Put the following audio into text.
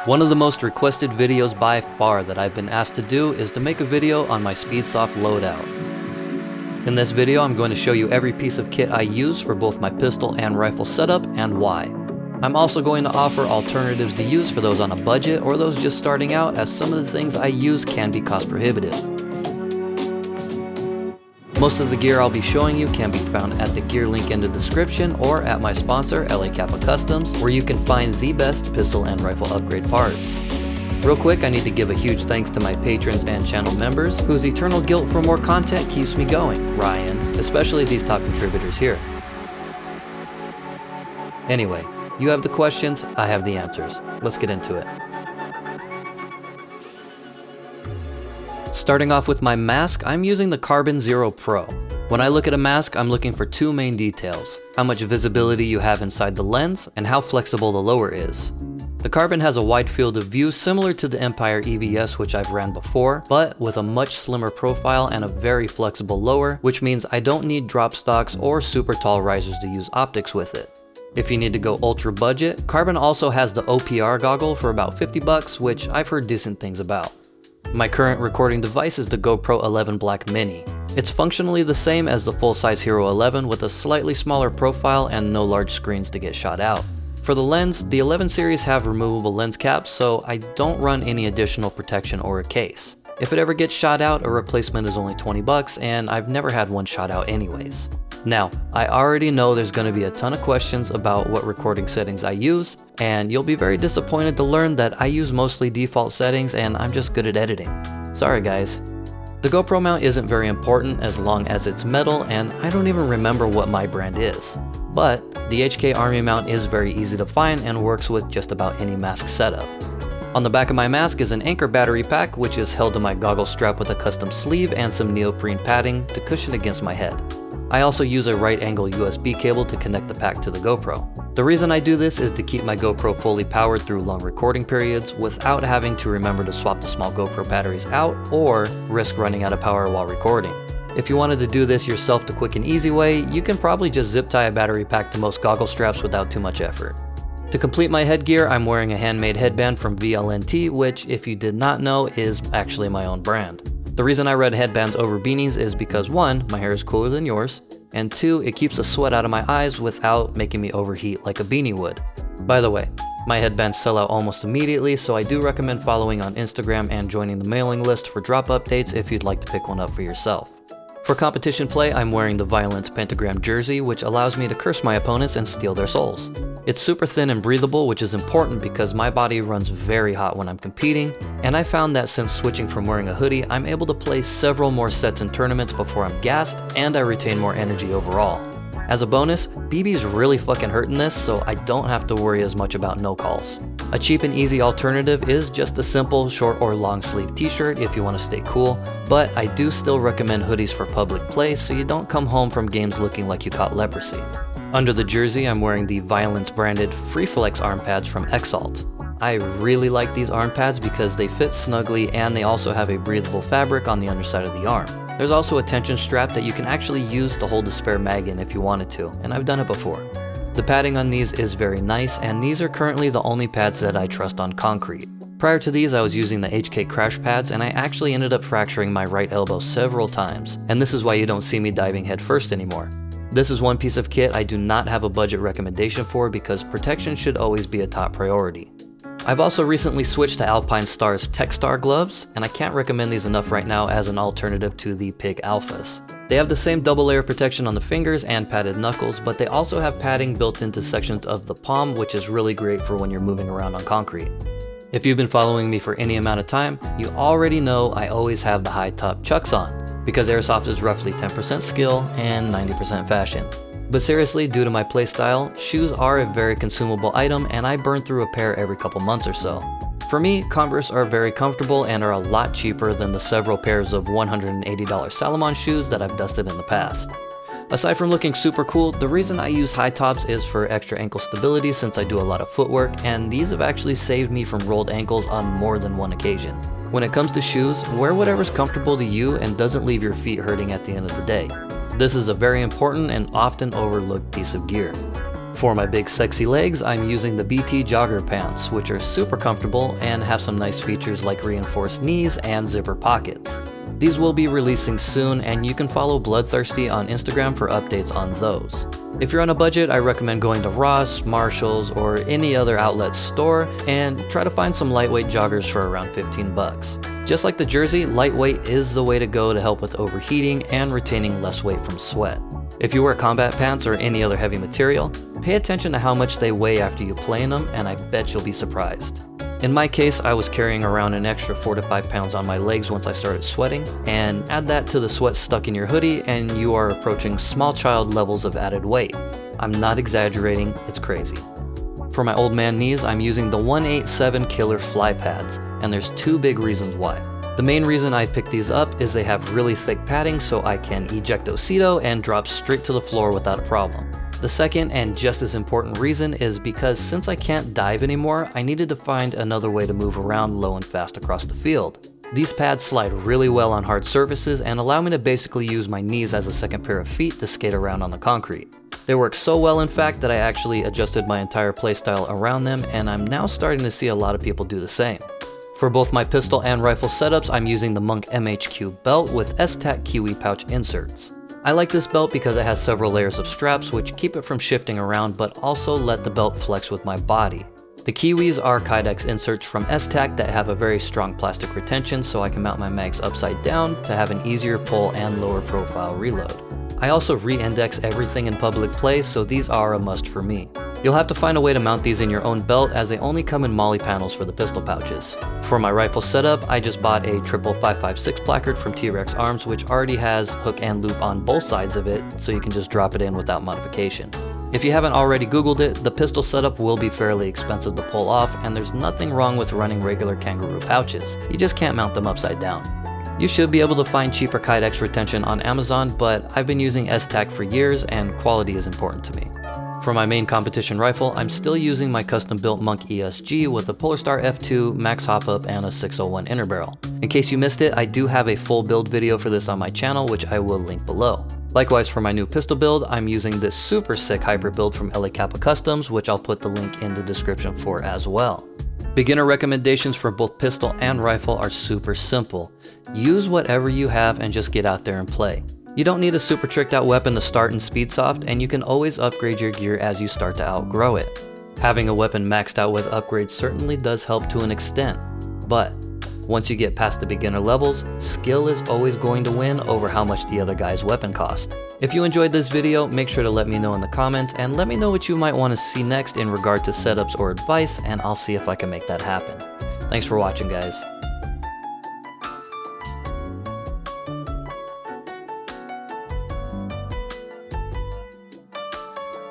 One of the most requested videos by far that I've been asked to do is to make a video on my Speedsoft loadout. In this video, I'm going to show you every piece of kit I use for both my pistol and rifle setup and why. I'm also going to offer alternatives to use for those on a budget or those just starting out, as some of the things I use can be cost prohibitive. Most of the gear I'll be showing you can be found at the gear link in the description or at my sponsor, hi-capa Customs, where you can find the best pistol and rifle upgrade parts. Real quick, I need to give a huge thanks to my patrons and channel members, whose eternal guilt for more content keeps me going, Ryan, especially these top contributors here. Anyway, you have the questions, I have the answers. Let's get into it. Starting off with my mask, I'm using the Carbon Zero Pro. When I look at a mask, I'm looking for two main details: how much visibility you have inside the lens, and how flexible the lower is. The Carbon has a wide field of view similar to the Empire EVS, which I've ran before, but with a much slimmer profile and a very flexible lower, which means I don't need drop stocks or super tall risers to use optics with it. If you need to go ultra budget, Carbon also has the OPR goggle for about 50 bucks, which I've heard decent things about. My current recording device is the GoPro 11 Black Mini. It's functionally the same as the full-size Hero 11 with a slightly smaller profile and no large screens to get shot out. For the lens, the 11 series have removable lens caps, so I don't run any additional protection or a case. If it ever gets shot out, a replacement is only 20 bucks, and I've never had one shot out anyways. Now, I already know there's going to be a ton of questions about what recording settings I use, and you'll be very disappointed to learn that I use mostly default settings and I'm just good at editing. Sorry guys. The GoPro mount isn't very important as long as it's metal, and I don't even remember what my brand is. But the HK Army mount is very easy to find and works with just about any mask setup. On the back of my mask is an Anchor battery pack, which is held to my goggle strap with a custom sleeve and some neoprene padding to cushion against my head. I also use a right angle USB cable to connect the pack to the GoPro. The reason I do this is to keep my GoPro fully powered through long recording periods without having to remember to swap the small GoPro batteries out or risk running out of power while recording. If you wanted to do this yourself the quick and easy way, you can probably just zip tie a battery pack to most goggle straps without too much effort. To complete my headgear, I'm wearing a handmade headband from VLNT, which, if you did not know, is actually my own brand. The reason I read headbands over beanies is because 1, my hair is cooler than yours, and 2, it keeps the sweat out of my eyes without making me overheat like a beanie would. By the way, my headbands sell out almost immediately, so I do recommend following on Instagram and joining the mailing list for drop updates if you'd like to pick one up for yourself. For competition play, I'm wearing the Violence Pentagram jersey, which allows me to curse my opponents and steal their souls. It's super thin and breathable, which is important because my body runs very hot when I'm competing, and I found that since switching from wearing a hoodie, I'm able to play several more sets in tournaments before I'm gassed, and I retain more energy overall. As a bonus, BB's really fucking hurting this, so I don't have to worry as much about no calls. A cheap and easy alternative is just a simple short or long sleeve t-shirt if you want to stay cool, but I do still recommend hoodies for public play so you don't come home from games looking like you caught leprosy. Under the jersey, I'm wearing the Violence branded FreeFlex arm pads from Exalt. I really like these arm pads because they fit snugly and they also have a breathable fabric on the underside of the arm. There's also a tension strap that you can actually use to hold a spare mag in if you wanted to, and I've done it before. The padding on these is very nice, and these are currently the only pads that I trust on concrete. Prior to these, I was using the HK crash pads, and I actually ended up fracturing my right elbow several times, and this is why you don't see me diving head first anymore. This is one piece of kit I do not have a budget recommendation for because protection should always be a top priority. I've also recently switched to Alpine Star's TechStar gloves, and I can't recommend these enough right now as an alternative to the Pig Alphas. They have the same double layer protection on the fingers and padded knuckles, but they also have padding built into sections of the palm, which is really great for when you're moving around on concrete. If you've been following me for any amount of time, you already know I always have the high top chucks on, because Airsoft is roughly 10% skill and 90% fashion. But seriously, due to my playstyle, shoes are a very consumable item and I burn through a pair every couple months or so. For me, Converse are very comfortable and are a lot cheaper than the several pairs of $180 Salomon shoes that I've dusted in the past. Aside from looking super cool, the reason I use high tops is for extra ankle stability since I do a lot of footwork, and these have actually saved me from rolled ankles on more than one occasion. When it comes to shoes, wear whatever's comfortable to you and doesn't leave your feet hurting at the end of the day. This is a very important and often overlooked piece of gear. For my big sexy legs, I'm using the BT jogger pants, which are super comfortable and have some nice features like reinforced knees and zipper pockets. These will be releasing soon, and you can follow Bloodthirsty on Instagram for updates on those. If you're on a budget, I recommend going to Ross, Marshall's, or any other outlet store and try to find some lightweight joggers for around 15 bucks. Just like the jersey, lightweight is the way to go to help with overheating and retaining less weight from sweat. If you wear combat pants or any other heavy material, pay attention to how much they weigh after you play in them, and I bet you'll be surprised. In my case, I was carrying around an extra 4 to 5 pounds on my legs once I started sweating, and add that to the sweat stuck in your hoodie and you are approaching small child levels of added weight. I'm not exaggerating, it's crazy. For my old man knees, I'm using the 187 Killer Fly Pads, and there's 2 big reasons why. The main reason I picked these up is they have really thick padding so I can ejectocito and drop straight to the floor without a problem. The second and just as important reason is because since I can't dive anymore, I needed to find another way to move around low and fast across the field. These pads slide really well on hard surfaces and allow me to basically use my knees as a second pair of feet to skate around on the concrete. They work so well in fact that I actually adjusted my entire playstyle around them, and I'm now starting to see a lot of people do the same. For both my pistol and rifle setups, I'm using the Monk MHQ belt with S-Tac Kiwi pouch inserts. I like this belt because it has several layers of straps which keep it from shifting around but also let the belt flex with my body. The Kiwis are Kydex inserts from S-Tac that have a very strong plastic retention so I can mount my mags upside down to have an easier pull and lower profile reload. I also re-index everything in public play, so these are a must for me. You'll have to find a way to mount these in your own belt as they only come in MOLLE panels for the pistol pouches. For my rifle setup, I just bought a triple 5.56 placard from T-Rex Arms, which already has hook and loop on both sides of it, so you can just drop it in without modification. If you haven't already Googled it, the pistol setup will be fairly expensive to pull off, and there's nothing wrong with running regular kangaroo pouches. You just can't mount them upside down. You should be able to find cheaper Kydex retention on Amazon, but I've been using S-Tac for years and quality is important to me. For my main competition rifle, I'm still using my custom built Monk ESG with a Polarstar F2, max hop up, and a 601 inner barrel. In case you missed it, I do have a full build video for this on my channel, which I will link below. Likewise, for my new pistol build, I'm using this super sick hybrid build from hi-capa Customs, which I'll put the link in the description for as well. Beginner recommendations for both pistol and rifle are super simple. Use whatever you have and just get out there and play. You don't need a super tricked out weapon to start in Speedsoft, and you can always upgrade your gear as you start to outgrow it. Having a weapon maxed out with upgrades certainly does help to an extent, but once you get past the beginner levels, skill is always going to win over how much the other guy's weapon cost. If you enjoyed this video, make sure to let me know in the comments and let me know what you might want to see next in regard to setups or advice, and I'll see if I can make that happen. Thanks for watching, guys.